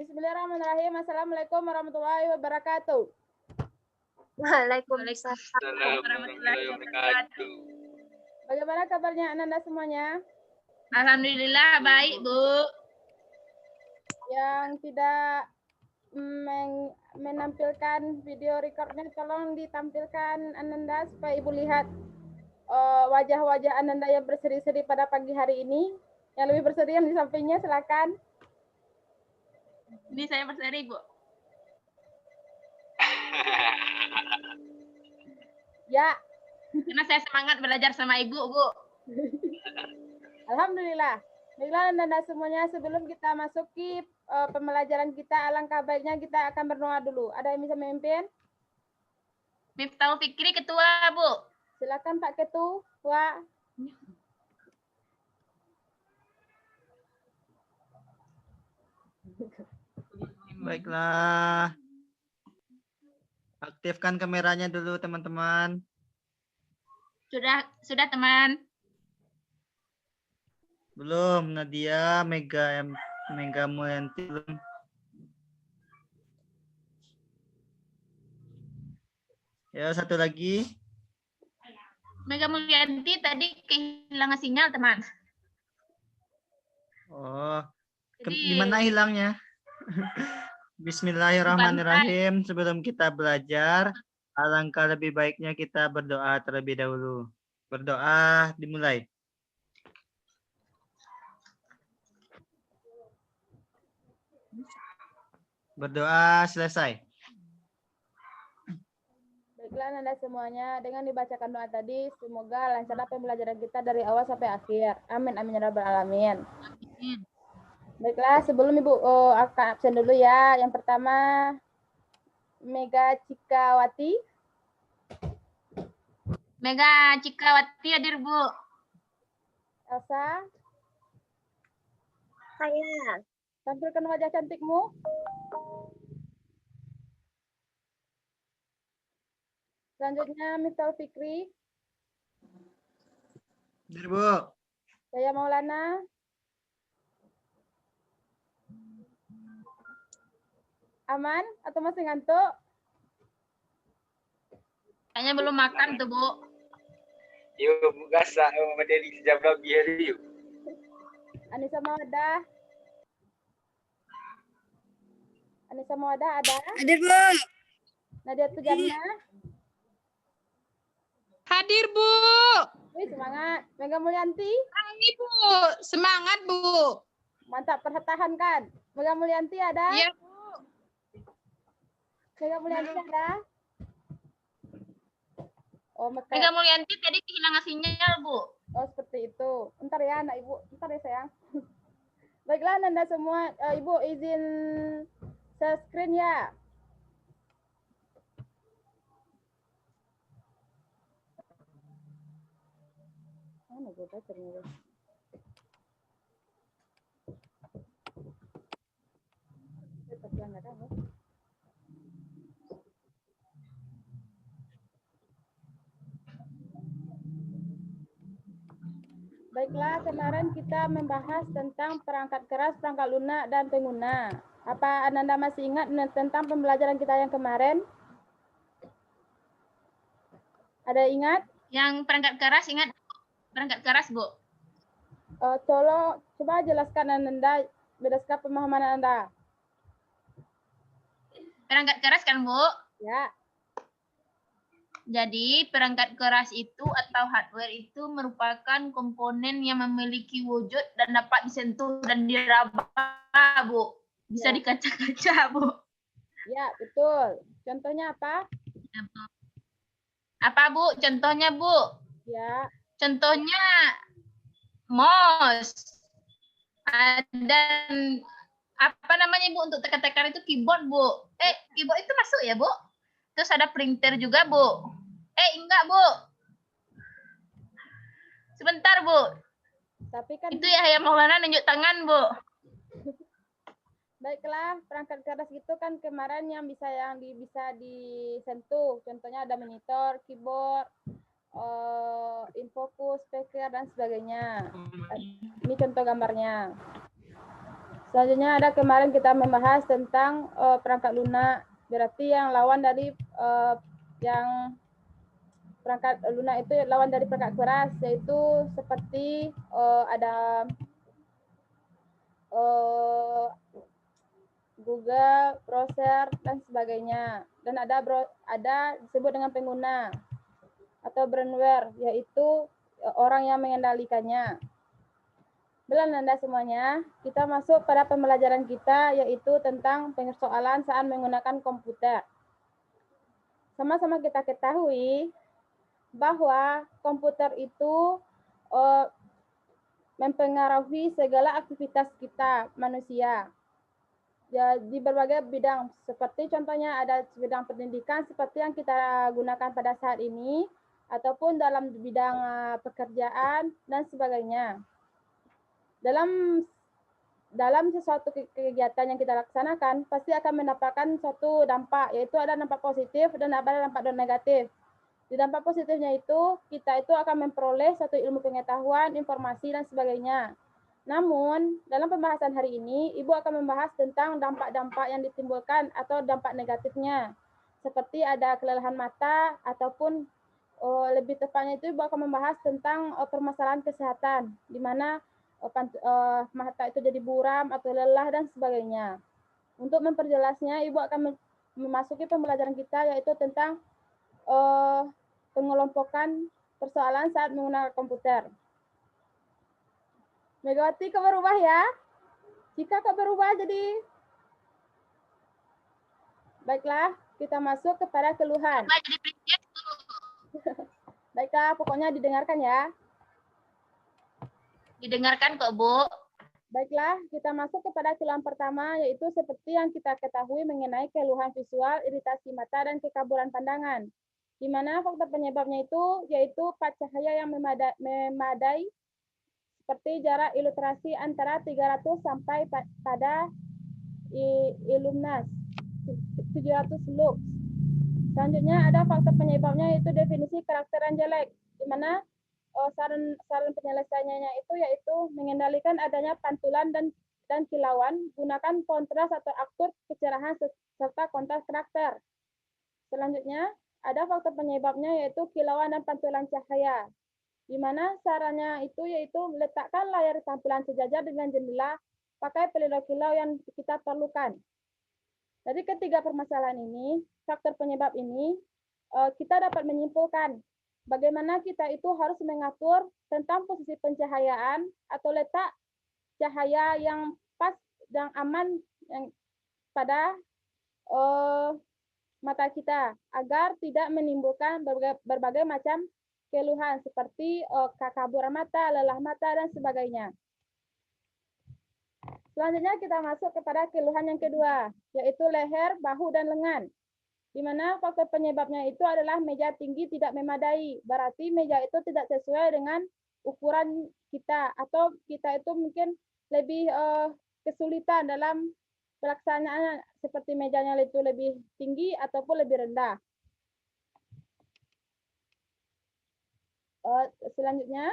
Bismillahirrahmanirrahim. Assalamualaikum warahmatullahi wabarakatuh. Waalaikumsalam warahmatullahi wabarakatuh. Bagaimana kabarnya Ananda semuanya? Alhamdulillah baik, Bu. Yang tidak menampilkan video recordnya, tolong ditampilkan Ananda supaya Ibu lihat wajah-wajah Ananda yang berseri-seri pada pagi hari ini. Yang lebih berseri yang di sampingnya, silakan. Ini saya berseri, Bu. Ya. Karena saya semangat belajar sama Ibu, Bu. Alhamdulillah. Baiklah Anda semuanya, sebelum kita masuki pembelajaran kita, alangkah baiknya kita akan berdoa dulu. Ada yang bisa memimpin? Miftahul Fikri Ketua, Bu. Silakan Pak Ketua. Baiklah. Aktifkan kameranya dulu, teman-teman. Sudah, teman. Belum, Nadia, Mega Muyanti belum. Ya, satu lagi. Mega Mulyanti tadi kehilangan sinyal, teman. Oh, di mana hilangnya? Bismillahirrahmanirrahim. Sebelum kita belajar, alangkah lebih baiknya kita berdoa terlebih dahulu. Berdoa dimulai. Berdoa selesai. Baiklah Anda semuanya, dengan dibacakan doa tadi, semoga lancar pembelajaran kita dari awal sampai akhir. Amin, amin ya rabbal alamin. Baiklah, sebelum Ibu akan absen dulu ya. Yang pertama, Mega Cikawati. Mega Cikawati hadir, Bu. Elsa. Saya. Tampilkan wajah cantikmu. Selanjutnya Miftahul Fikri. Hadir, Bu. Saya Maulana. Aman atau masih ngantuk? Kayaknya belum makan tuh, Bu. Yuk, buka materi sejam lebih hari yuk. Anissa Mawadah. Anissa Mawadah ada? Hadir, Bu. Nadia Tujarna. Hadir, Bu. Wih, semangat. Mega Mulyanti. Ini, Bu. Semangat, Bu. Mantap, pertahankan. Mega Mulyanti ada? Iya, Bu. Mega Mulyanti ada? Oh, Mega Mulyanti tadi kehilangan sinyal, Bu. Oh, seperti itu. Ntar ya, anak Ibu. Ntar ya, sayang. Baiklah, Anda semua. Ibu izin share screen ya. Mana gue baca Baiklah, kemarin kita membahas tentang perangkat keras, perangkat lunak, dan pengguna. Apa Anda masih ingat tentang pembelajaran kita yang kemarin? Ada ingat? Yang perangkat keras, ingat perangkat keras, Bu. Coba jelaskan Anda, berdasarkan pemahaman Anda. Perangkat keras kan, Bu? Ya. Jadi perangkat keras itu atau hardware itu merupakan komponen yang memiliki wujud dan dapat disentuh dan diraba, Bu. Bisa dikaca-kaca, Bu. Ya, betul. Contohnya apa? Apa, Bu? Contohnya, Bu? Ya. Contohnya mouse. Dan apa namanya, Bu, untuk tekan-tekan itu keyboard, Bu. Keyboard itu masuk ya, Bu? Terus ada printer juga, Bu. Enggak, Bu. Sebentar, Bu. Tapi kan itu ya Maulana nunjuk tangan, Bu. Baiklah, perangkat keras itu kan kemarin yang bisa disentuh. Contohnya ada monitor, keyboard, infocus, speaker dan sebagainya. Ini contoh gambarnya. Selanjutnya ada kemarin kita membahas tentang perangkat lunak. Berarti yang lawan dari yang perangkat lunak itu lawan dari perangkat keras, yaitu seperti ada Google, browser, dan sebagainya. Dan ada disebut dengan pengguna atau brandware, yaitu orang yang mengendalikannya. Belum Anda semuanya, kita masuk pada pembelajaran kita, yaitu tentang persoalan saat menggunakan komputer. Sama-sama kita ketahui bahwa komputer itu mempengaruhi segala aktivitas kita manusia. Ya, di berbagai bidang, seperti contohnya ada bidang pendidikan seperti yang kita gunakan pada saat ini, ataupun dalam bidang pekerjaan dan sebagainya. Dalam sesuatu kegiatan yang kita laksanakan, pasti akan mendapatkan suatu dampak, yaitu ada dampak positif dan ada dampak negatif. Di dampak positifnya itu, kita itu akan memperoleh suatu ilmu pengetahuan, informasi, dan sebagainya. Namun, dalam pembahasan hari ini, Ibu akan membahas tentang dampak-dampak yang ditimbulkan atau dampak negatifnya. Seperti ada kelelahan mata, ataupun lebih tepatnya itu Ibu akan membahas tentang permasalahan kesehatan, di mana mata itu jadi buram atau lelah dan sebagainya. Untuk memperjelasnya, Ibu akan memasuki pembelajaran kita, yaitu tentang pengelompokan persoalan saat menggunakan komputer. Megawati, kau berubah ya? Jika kau berubah jadi... Baiklah, kita masuk kepada keluhan. Baiklah, pokoknya didengarkan ya. Didengarkan kok, Bu. Baiklah, kita masuk kepada keluhan pertama, yaitu seperti yang kita ketahui mengenai keluhan visual, iritasi mata, dan kekaburan pandangan. Di mana faktor penyebabnya itu yaitu pat cahaya yang memadai, seperti jarak ilustrasi antara 300 sampai pada illuminance 700 lux. Selanjutnya ada faktor penyebabnya yaitu definisi karakter yang jelek, di mana saran penyelesaiannya itu yaitu mengendalikan adanya pantulan dan kilauan, gunakan kontras atau atur kecerahan serta kontras karakter. Selanjutnya ada faktor penyebabnya yaitu kilauan dan pantulan cahaya, di mana sarannya itu yaitu meletakkan layar tampilan sejajar dengan jendela, pakai pelindung kilau yang kita perlukan. Dari ketiga permasalahan ini, faktor penyebab ini, kita dapat menyimpulkan bagaimana kita itu harus mengatur tentang posisi pencahayaan atau letak cahaya yang pas dan aman pada mata kita, agar tidak menimbulkan berbagai macam keluhan seperti kekaburan mata, lelah mata, dan sebagainya. Selanjutnya kita masuk kepada keluhan yang kedua, yaitu leher, bahu, dan lengan. Di mana faktor penyebabnya itu adalah meja tinggi tidak memadai. Berarti meja itu tidak sesuai dengan ukuran kita, atau kita itu mungkin lebih kesulitan dalam pelaksanaan, seperti mejanya itu lebih tinggi ataupun lebih rendah. Selanjutnya,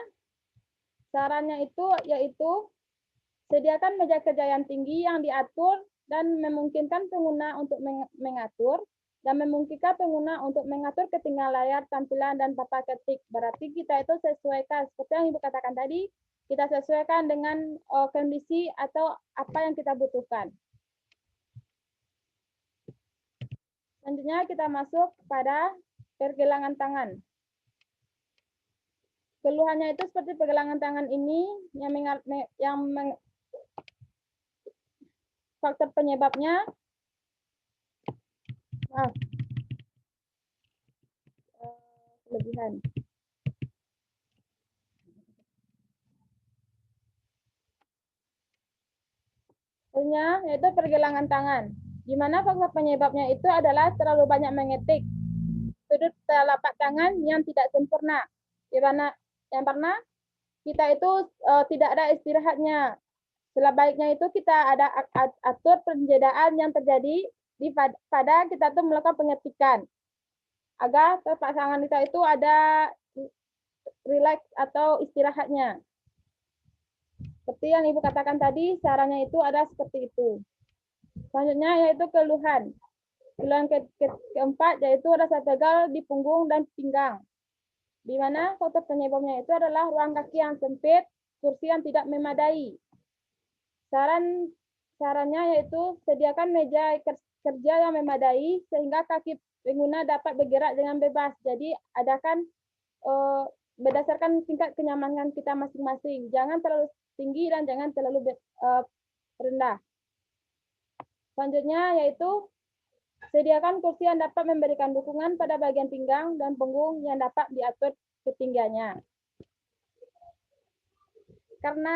sarannya itu yaitu sediakan meja kerja yang tinggi yang diatur dan memungkinkan pengguna untuk mengatur, dan memungkinkan pengguna untuk mengatur ketinggian layar tampilan dan papan ketik. Berarti kita itu sesuaikan, seperti yang Ibu katakan tadi, kita sesuaikan dengan kondisi atau apa yang kita butuhkan. Selanjutnya kita masuk pada pergelangan tangan. Keluhannya itu seperti pergelangan tangan ini yang faktor penyebabnya kelebihan. Yaitu pergelangan tangan, di mana faktor penyebabnya itu adalah terlalu banyak mengetik, sudut telapak tangan yang tidak sempurna, di mana yang pernah kita itu tidak ada istirahatnya. Sebaiknya itu kita ada atur penjedaan yang terjadi pada kita tuh melakukan pengetikan, agar telapak tangan kita itu ada relax atau istirahatnya. seperti yang Ibu katakan tadi, caranya itu ada seperti itu. Selanjutnya yaitu keluhan. Keluhan keempat yaitu rasa pegal di punggung dan pinggang. Di mana faktor penyebabnya itu adalah ruang kaki yang sempit, kursi yang tidak memadai. Sarannya yaitu sediakan meja kerja yang memadai sehingga kaki pengguna dapat bergerak dengan bebas. Jadi adakan berdasarkan tingkat kenyamanan kita masing-masing. Jangan terlalu tinggi dan jangan terlalu rendah. Selanjutnya yaitu sediakan kursi yang dapat memberikan dukungan pada bagian pinggang dan punggung yang dapat diatur ketinggiannya. Karena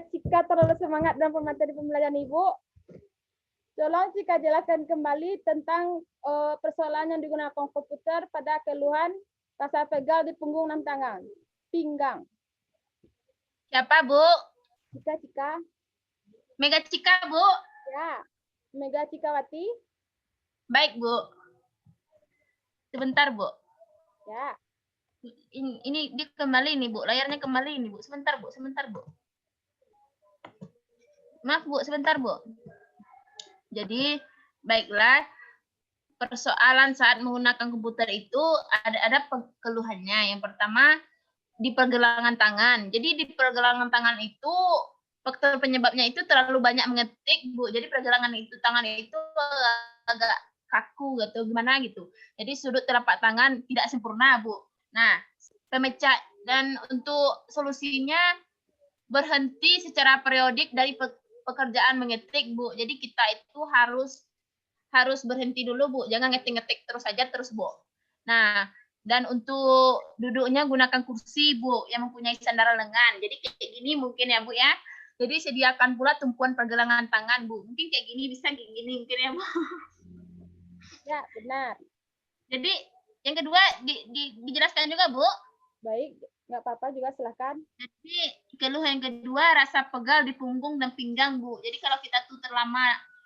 Cika terlalu semangat dalam pemateri pembelajaran Ibu, tolong Cika jelaskan kembali tentang persoalan yang digunakan komputer pada keluhan rasa pegal di punggung dan tangan, pinggang. Siapa, Bu? Cika. Mega Cika, Bu? Ya, Mega Cikawati. Baik, Bu. Sebentar, Bu. Ya. Ini dia kembali nih, Bu. Layarnya kembali nih, Bu. Sebentar, Bu. Sebentar, Bu. Maaf, Bu. Sebentar, Bu. Jadi, baiklah. Persoalan saat menggunakan komputer itu ada keluhannya. Yang pertama, di pergelangan tangan. Jadi, di pergelangan tangan itu, faktor penyebabnya itu terlalu banyak mengetik, Bu. Jadi, pergelangan itu tangan itu agak kaku gitu, gimana gitu. Jadi, sudut telapak tangan tidak sempurna, Bu. Nah, pemecah dan untuk solusinya berhenti secara periodik dari pekerjaan mengetik, Bu. Jadi kita itu harus berhenti dulu, Bu. Jangan ngetik-ngetik terus saja terus, Bu. Nah, dan untuk duduknya gunakan kursi, Bu, yang mempunyai sandaran lengan. Jadi kayak gini mungkin ya, Bu ya. Jadi sediakan pula tumpuan pergelangan tangan, Bu. Mungkin kayak gini bisa kayak gini mungkin ya, Bu. Ya, benar. Jadi yang kedua dijelaskan juga, Bu. Baik, nggak apa-apa juga silahkan. Jadi keluhan yang kedua rasa pegal di punggung dan pinggang, Bu. Jadi kalau kita tuh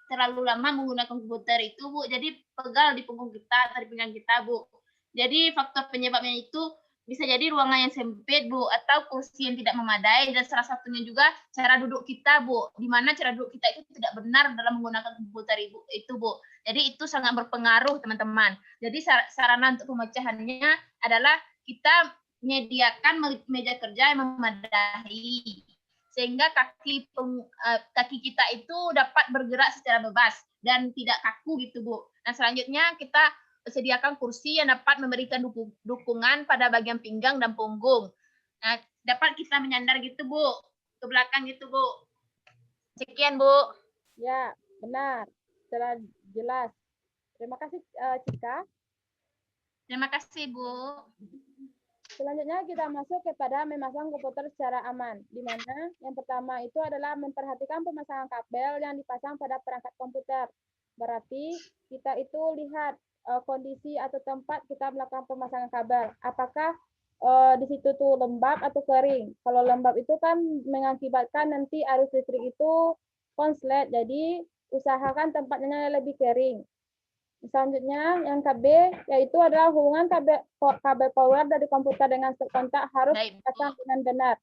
terlalu lama menggunakan komputer itu, Bu, jadi pegal di punggung kita, di pinggang kita, Bu. Jadi faktor penyebabnya itu bisa jadi ruangan yang sempit, Bu, atau kursi yang tidak memadai, dan salah satunya juga cara duduk kita, Bu. Di mana cara duduk kita itu tidak benar dalam menggunakan komputer itu, Bu. Jadi itu sangat berpengaruh, teman-teman. Jadi sarana untuk pemecahannya adalah kita menyediakan meja kerja yang memadai sehingga kaki kita itu dapat bergerak secara bebas dan tidak kaku gitu, Bu. Nah, selanjutnya kita sediakan kursi yang dapat memberikan dukungan pada bagian pinggang dan punggung. Nah, dapat kita menyandar gitu, Bu, ke belakang gitu, Bu. Sekian, Bu. Ya, benar. Setelah jelas. Terima kasih, Cika. Terima kasih, Bu. Selanjutnya kita masuk kepada memasang komputer secara aman, di mana yang pertama itu adalah memperhatikan pemasangan kabel yang dipasang pada perangkat komputer. Berarti kita itu lihat kondisi atau tempat kita melakukan pemasangan kabel. Apakah di situ tuh lembab atau kering? Kalau lembab itu kan mengakibatkan nanti arus listrik itu konslet, jadi usahakan tempatnya lebih kering. Selanjutnya yang KB yaitu adalah hubungan kabel power dari komputer dengan stop kontak harus dipasang dengan benar.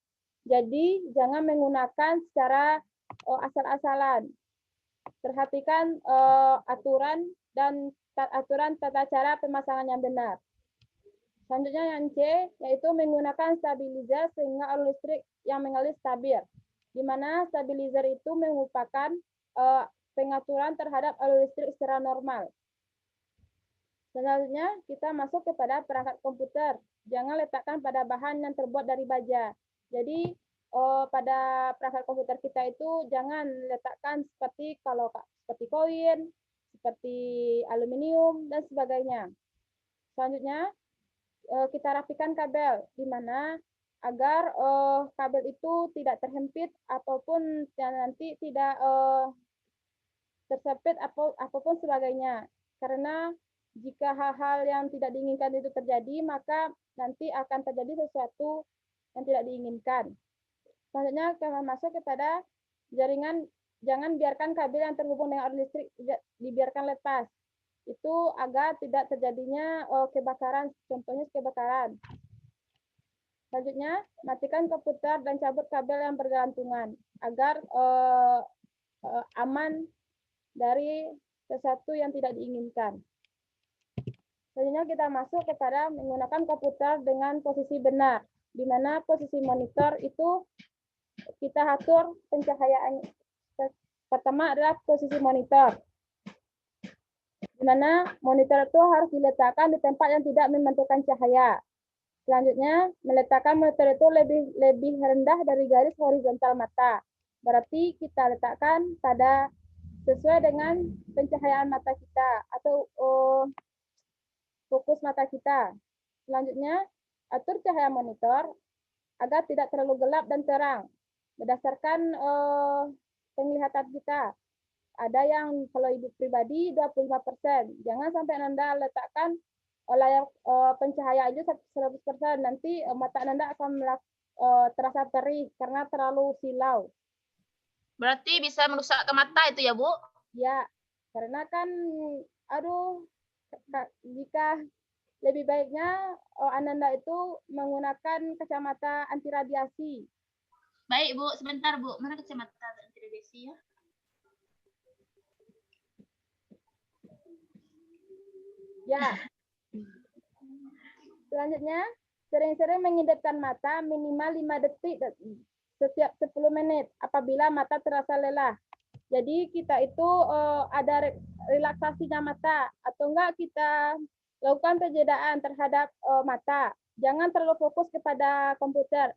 Jadi jangan menggunakan secara asal-asalan. Perhatikan aturan tata cara pemasangan yang benar. Selanjutnya yang C yaitu menggunakan stabilizer sehingga arus listrik yang mengalir stabil. Di mana stabilizer itu merupakan pengaturan terhadap arus listrik secara normal. Selanjutnya, kita masuk kepada perangkat komputer. Jangan letakkan pada bahan yang terbuat dari baja. Jadi, pada perangkat komputer kita itu jangan letakkan seperti koin, seperti aluminium, dan sebagainya. Selanjutnya, kita rapikan kabel, di mana agar kabel itu tidak terhempit ataupun nanti tidak tersepit apapun sebagainya. Karena jika hal-hal yang tidak diinginkan itu terjadi, maka nanti akan terjadi sesuatu yang tidak diinginkan. Selanjutnya, kita masuk kepada jaringan. Jangan biarkan kabel yang terhubung dengan arus listrik dibiarkan lepas. Itu agar tidak terjadinya kebakaran, contohnya kebakaran. Selanjutnya, matikan komputer dan cabut kabel yang bergelantungan. agar aman dari sesuatu yang tidak diinginkan. Selanjutnya kita masuk kepada menggunakan komputer dengan posisi benar, di mana posisi monitor itu kita atur pencahayaan. Pertama adalah posisi monitor, di mana monitor itu harus diletakkan di tempat yang tidak memantulkan cahaya. Selanjutnya, meletakkan monitor itu lebih rendah dari garis horizontal mata. Berarti kita letakkan pada sesuai dengan pencahayaan mata kita atau fokus mata kita. Selanjutnya, atur cahaya monitor agar tidak terlalu gelap dan terang. Berdasarkan penglihatan kita. Ada yang kalau ibu pribadi 25%. Jangan sampai Anda letakkan layar pencahayaan itu 100%. Nanti mata Anda akan terasa perih karena terlalu silau. Berarti bisa merusak ke mata itu ya, Bu? Ya, karena kan jika lebih baiknya Ananda itu menggunakan kacamata anti radiasi. Baik, Bu. Sebentar, Bu. Mana kacamata anti radiasi ya? Ya. Selanjutnya, sering-sering mengedipkan mata minimal 5 detik setiap 10 menit apabila mata terasa lelah. Jadi kita itu ada relaksasinya mata atau enggak kita lakukan penjedaan terhadap mata. Jangan terlalu fokus kepada komputer.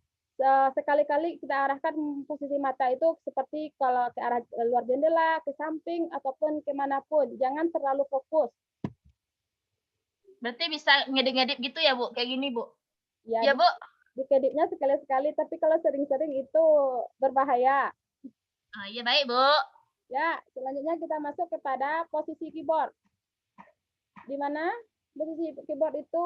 Sekali-kali kita arahkan posisi mata itu seperti kalau ke arah luar jendela, ke samping, ataupun kemanapun. Jangan terlalu fokus. Berarti bisa ngedip-ngedip gitu ya, Bu? Kayak gini, Bu? Ya, Ya, Bu? Dikedipnya sekali-sekali, tapi kalau sering-sering itu berbahaya. Ah, iya, baik, Bu. Ya, selanjutnya kita masuk kepada posisi keyboard. Di mana posisi keyboard itu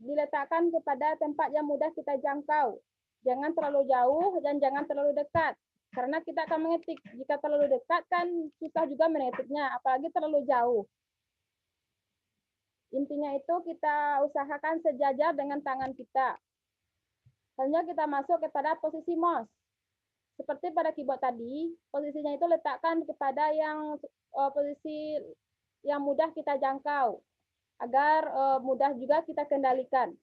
diletakkan kepada tempat yang mudah kita jangkau. Jangan terlalu jauh dan jangan terlalu dekat. Karena kita akan mengetik. Jika terlalu dekat kan susah juga mengetiknya, apalagi terlalu jauh. Intinya itu kita usahakan sejajar dengan tangan kita. Selanjutnya kita masuk kepada posisi mouse. Seperti pada keyboard tadi, posisinya itu letakkan kepada yang posisi yang mudah kita jangkau, agar mudah juga kita kendalikan.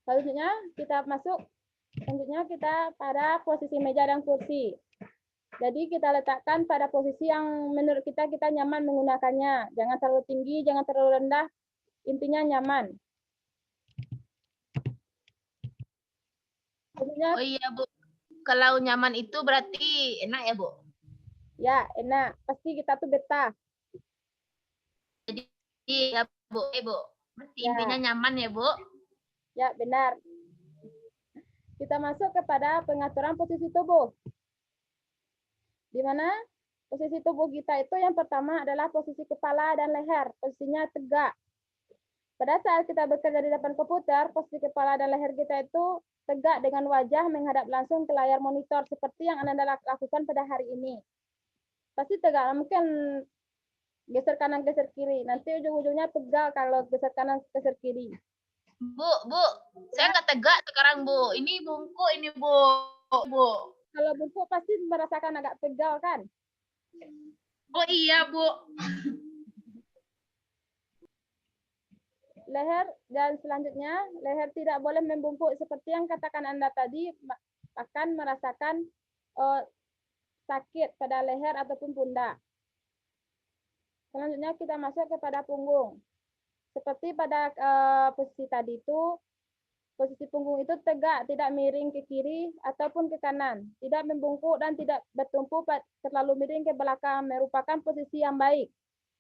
Selanjutnya kita pada posisi meja dan kursi. Jadi kita letakkan pada posisi yang menurut kita nyaman menggunakannya. Jangan terlalu tinggi, jangan terlalu rendah. Intinya nyaman. Selanjutnya, Oh iya, Bu. Kalau nyaman itu berarti enak ya, Bu? ya, enak. Pasti kita tuh betah. Jadi ya, Bu. Bu. Berarti Ya. intinya nyaman ya, Bu? Ya, benar. Kita masuk kepada pengaturan posisi tubuh. Di mana posisi tubuh kita itu yang pertama adalah posisi kepala dan leher. Posisinya tegak. Pada saat kita bekerja di depan komputer, posisi kepala dan leher kita itu tegak dengan wajah menghadap langsung ke layar monitor seperti yang Anda lakukan pada hari ini. Pasti tegak, mungkin geser kanan, geser kiri. Nanti ujung-ujungnya tegal kalau geser kanan, geser kiri. Bu, saya nggak tegak sekarang, Bu. Ini bungkuk, ini, Bu. Kalau bungkuk pasti merasakan agak tegal, kan? Oh iya, Bu. Leher dan selanjutnya, leher tidak boleh membungkuk seperti yang katakan Anda tadi, akan merasakan sakit pada leher ataupun pundak. Selanjutnya kita masuk kepada punggung. Seperti pada posisi tadi itu, posisi punggung itu tegak, tidak miring ke kiri ataupun ke kanan, tidak membungkuk dan tidak bertumpu terlalu miring ke belakang, merupakan posisi yang baik.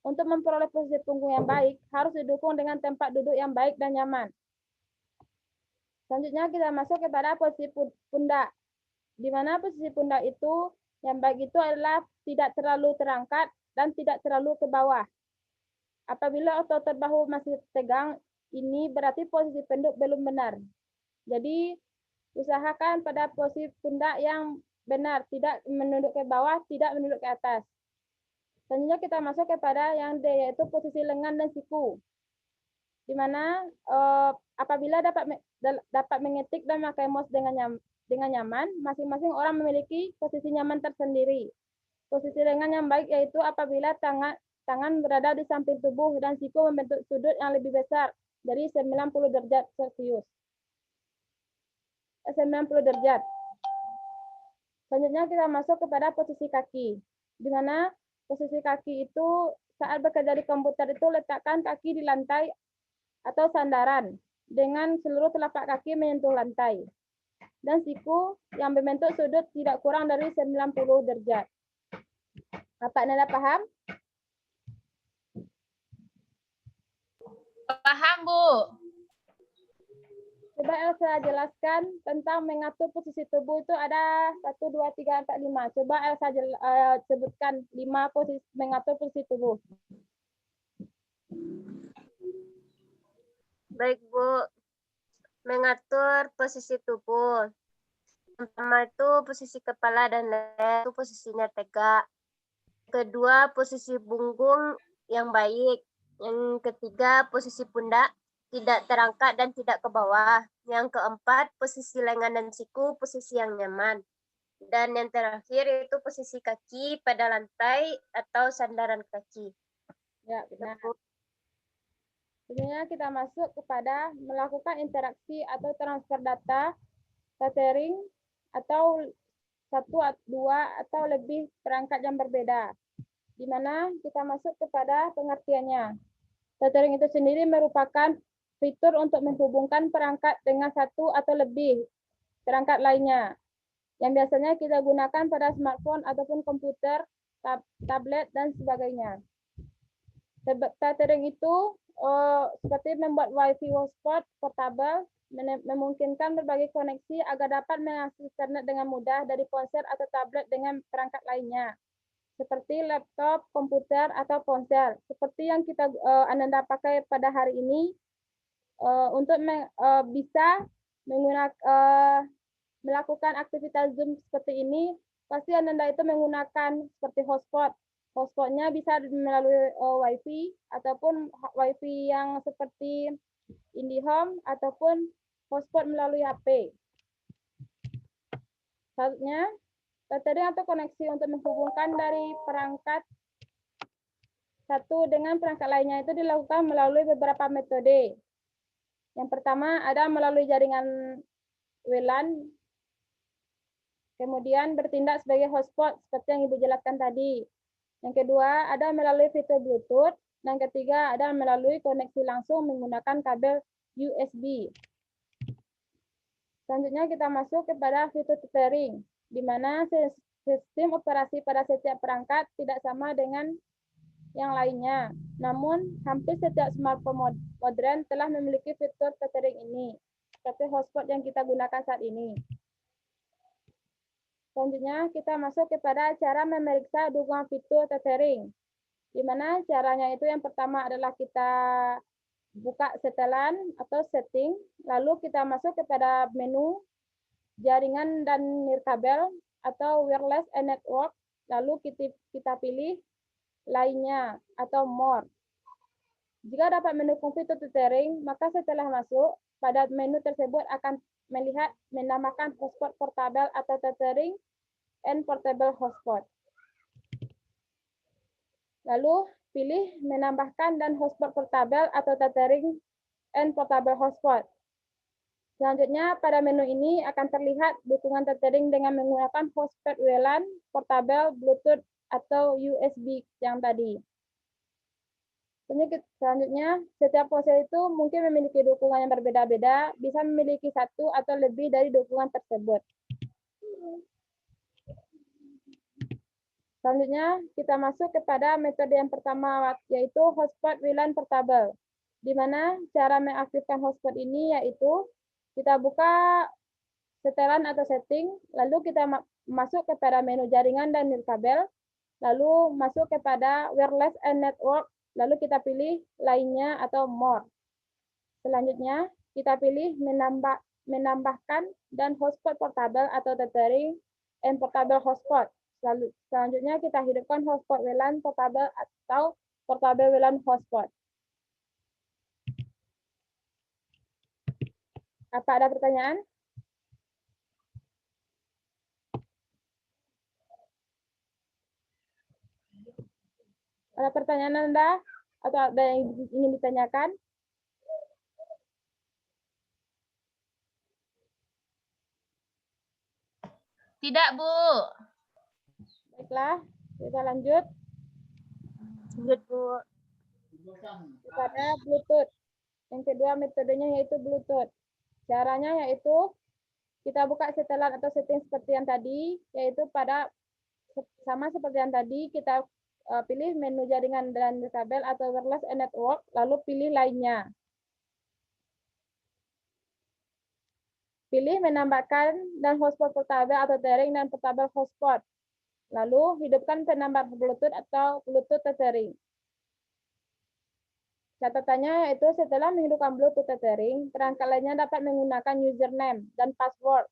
Untuk memperoleh posisi punggung yang baik, harus didukung dengan tempat duduk yang baik dan nyaman. Selanjutnya kita masuk kepada posisi pundak. Di mana posisi pundak itu, yang baik itu adalah tidak terlalu terangkat dan tidak terlalu ke bawah. Apabila otot bahu masih tegang, ini berarti posisi pundak belum benar. Jadi, usahakan pada posisi pundak yang benar, tidak menunduk ke bawah, tidak menunduk ke atas. Selanjutnya kita masuk kepada yang D, yaitu posisi lengan dan siku. Di mana apabila dapat mengetik dan memakai mouse dengan dengan nyaman, masing-masing orang memiliki posisi nyaman tersendiri. Posisi lengan yang baik yaitu apabila tangan berada di samping tubuh dan siku membentuk sudut yang lebih besar dari 90 derajat Celcius. 90 derajat. Selanjutnya kita masuk kepada posisi kaki, di mana posisi kaki itu saat bekerja di komputer itu letakkan kaki di lantai atau sandaran dengan seluruh telapak kaki menyentuh lantai dan siku yang membentuk sudut tidak kurang dari 90 derajat. Apa Anda paham? Paham, Bu. Coba Elsa jelaskan tentang mengatur posisi tubuh itu ada 1, 2, 3, 4, 5. Coba Elsa sebutkan 5 posisi mengatur posisi tubuh. Baik, Bu. Mengatur posisi tubuh. Yang pertama itu posisi kepala dan leher itu posisinya tegak. Kedua, posisi punggung yang baik. Yang ketiga, posisi pundak tidak terangkat dan tidak ke bawah. Yang keempat, posisi lengan dan siku, posisi yang nyaman. Dan yang terakhir itu posisi kaki pada lantai atau sandaran kaki. Ya, benar. Selanjutnya kita masuk kepada melakukan interaksi atau transfer data, tethering, atau 1, 2, atau lebih perangkat yang berbeda. Di mana kita masuk kepada pengertiannya. Tethering itu sendiri merupakan fitur untuk menghubungkan perangkat dengan 1 atau lebih perangkat lainnya, yang biasanya kita gunakan pada smartphone ataupun komputer, tablet, dan sebagainya. Tethering itu seperti membuat WiFi hotspot portable, memungkinkan berbagai koneksi agar dapat mengakses internet dengan mudah dari ponsel atau tablet dengan perangkat lainnya, seperti laptop, komputer, atau ponsel. Seperti yang kita Ananda pakai pada hari ini, untuk bisa melakukan aktivitas Zoom seperti ini, pasti Ananda itu menggunakan seperti hotspot. Hotspotnya bisa melalui WiFi ataupun WiFi yang seperti IndiHome ataupun hotspot melalui HP. Selanjutnya, tethering atau koneksi untuk menghubungkan dari perangkat satu dengan perangkat lainnya itu dilakukan melalui beberapa metode. Yang pertama ada melalui jaringan WLAN, kemudian bertindak sebagai hotspot seperti yang Ibu jelaskan tadi. Yang kedua ada melalui fitur Bluetooth, dan ketiga ada melalui koneksi langsung menggunakan kabel USB. Selanjutnya kita masuk kepada fitur tethering, di mana sistem operasi pada setiap perangkat tidak sama dengan yang lainnya. Namun, hampir setiap smartphone modern telah memiliki fitur tethering ini, seperti hotspot yang kita gunakan saat ini. Selanjutnya, kita masuk kepada cara memeriksa dukungan fitur tethering, di mana caranya itu yang pertama adalah kita buka setelan atau setting, lalu kita masuk kepada menu jaringan dan nirkabel atau wireless and network, lalu kita pilih lainnya atau more. Jika dapat mendukung fitur tethering, maka setelah masuk pada menu tersebut akan melihat menambahkan hotspot portable atau tethering and portable hotspot. Lalu pilih menambahkan dan hotspot portable atau tethering and portable hotspot. Selanjutnya pada menu ini akan terlihat dukungan tethering dengan menggunakan hotspot WLAN, portable, Bluetooth, atau USB yang tadi. Selanjutnya, setiap ponsel itu mungkin memiliki dukungan yang berbeda-beda, bisa memiliki 1 atau lebih dari dukungan tersebut. Selanjutnya, kita masuk kepada metode yang pertama, yaitu hotspot WLAN portable, di mana cara mengaktifkan hotspot ini yaitu kita buka setelan atau setting, lalu kita masuk kepada menu jaringan dan nirkabel, lalu masuk kepada wireless and network, lalu kita pilih lainnya atau more. Selanjutnya, kita pilih menambahkan dan hotspot portable atau tethering and portable hotspot. Selanjutnya, kita hidupkan hotspot WLAN portable atau portable WLAN hotspot. Apa ada pertanyaan? Ada pertanyaan Anda? Atau ada yang ingin ditanyakan? Tidak, Bu. Baiklah, kita lanjut Lanjut, Bu. kepada Bluetooth. Yang kedua metodenya yaitu Bluetooth. Caranya yaitu kita buka setelan atau setting seperti yang tadi, yaitu pada sama seperti yang tadi, kita pilih menu jaringan dan kabel atau wireless and network, lalu pilih lainnya. Pilih menambahkan dan hotspot portable atau tethering dan portable hotspot. Lalu hidupkan penambah Bluetooth atau Bluetooth tethering. Catatannya yaitu setelah menghidupkan Bluetooth tethering, perangkat lainnya dapat menggunakan username dan password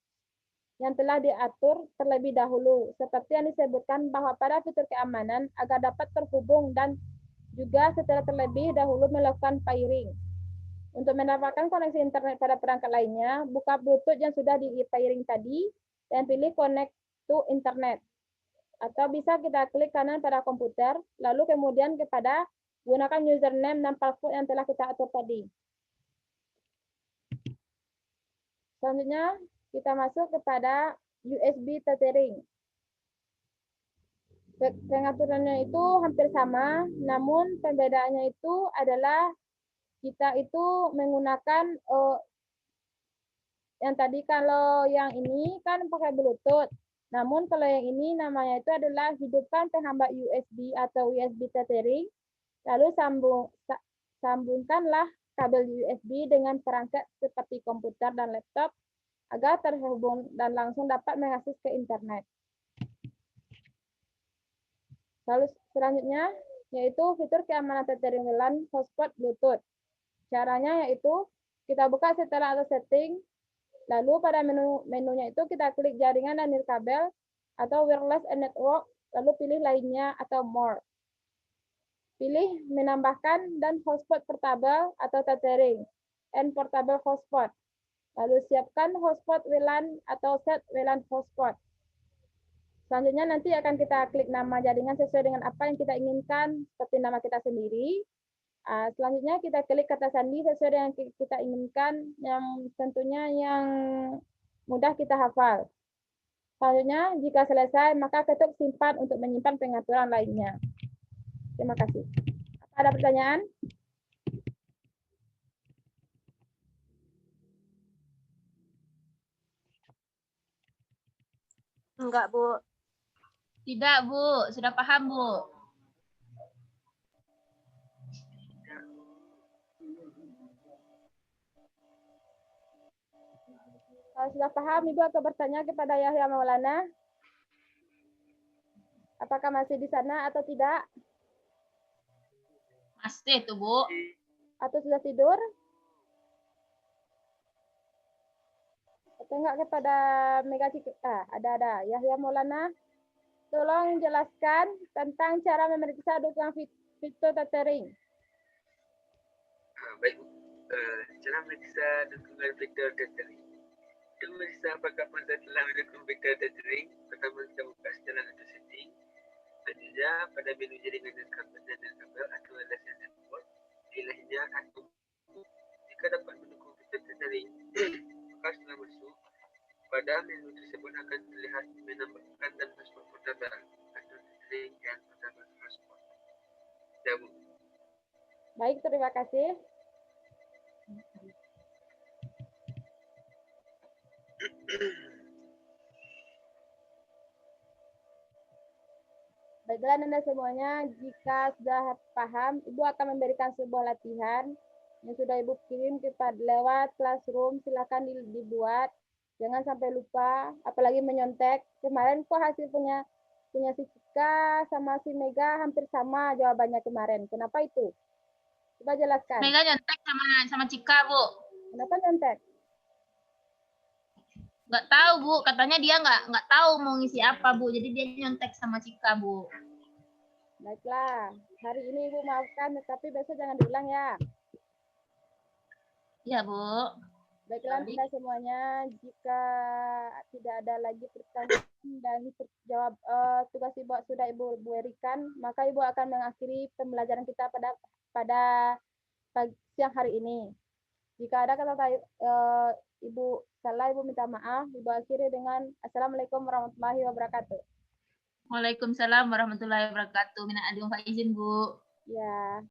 yang telah diatur terlebih dahulu, seperti yang disebutkan bahwa pada fitur keamanan agar dapat terhubung dan juga setelah terlebih dahulu melakukan pairing. Untuk mendapatkan koneksi internet pada perangkat lainnya, buka Bluetooth yang sudah di-pairing tadi dan pilih Connect to Internet. Atau bisa kita klik kanan pada komputer, lalu kemudian kepada gunakan username dan password yang telah kita atur tadi. Selanjutnya, kita masuk kepada USB tethering. Pengaturannya itu hampir sama, namun perbedaannya itu adalah kita itu menggunakan yang tadi kalau yang ini kan pakai Bluetooth. Namun kalau yang ini namanya itu adalah hidupkan penghambat USB atau USB tethering, lalu sambungkanlah kabel USB dengan perangkat seperti komputer dan laptop agar terhubung dan langsung dapat mengakses ke internet. Lalu selanjutnya yaitu fitur keamanan tethering WLAN hotspot Bluetooth. Caranya yaitu kita buka setelan atau setting, lalu pada menunya itu kita klik jaringan dan nirkabel atau wireless and network, lalu pilih lainnya atau more. Pilih menambahkan dan hotspot portable atau tethering and portable hotspot. Lalu siapkan hotspot WLAN atau set WLAN hotspot. Selanjutnya nanti akan kita klik nama jaringan sesuai dengan apa yang kita inginkan, seperti nama kita sendiri. Selanjutnya kita klik kata sandi sesuai dengan kita inginkan, yang tentunya yang mudah kita hafal. Selanjutnya jika selesai maka ketuk simpan untuk menyimpan pengaturan lainnya. Terima kasih. Ada pertanyaan? Enggak, Bu. Tidak, Bu. Sudah paham, Bu. Kalau sudah paham, Ibu akan bertanya kepada Yahya Maulana. Apakah masih di sana atau tidak? Masih tuh, Bu. Atau sudah tidur? Atau enggak kepada Mega Cika? Ada. Yahya Maulana, tolong jelaskan tentang cara memeriksa dukungan fitur tethering. Baik, Bu. Cara memeriksa dukungan fitur tethering. Untuk memeriksa apakah ponsel telah mendukung fitur tethering, pertama kita buka setelan atau setting. Selanjutnya, pada menu jaringan dan kabel atau wireless network, pilihnya atau jika dapat mendukung fitur tethering, maka setelah masuk, pada menu tersebut akan terlihat menambahkan dan hotspot portable atau tethering dan portable hotspot. Ya, Bu. Baik, terima kasih. Baiklah Anda semuanya, jika sudah paham, Ibu akan memberikan sebuah latihan yang sudah Ibu kirim kepada lewat Classroom. Silakan dibuat, jangan sampai lupa, apalagi menyontek. Kemarin kok hasil punya si Cika sama si Mega hampir sama jawabannya kemarin. Kenapa itu? Coba jelaskan. Mega nyontek sama Cika, Bu. Kenapa nyontek? Nggak tahu, Bu. Katanya dia nggak tahu mau ngisi apa, Bu. Jadi dia nyontek sama Cika, Bu. Baiklah, hari ini Ibu maafkan, tetapi besok jangan diulang ya. Iya, Bu. Baiklah Bunda semuanya, jika tidak ada lagi pertanyaan dan jawab tugas Ibu sudah Ibu berikan, maka Ibu akan mengakhiri pembelajaran kita pada siang hari ini. Jika ada kata Ibu salah, Ibu minta maaf. Ibu akhiri dengan Assalamualaikum warahmatullahi wabarakatuh. Waalaikumsalam warahmatullahi wabarakatuh. Minal aidin wal faizin, Bu. Ya.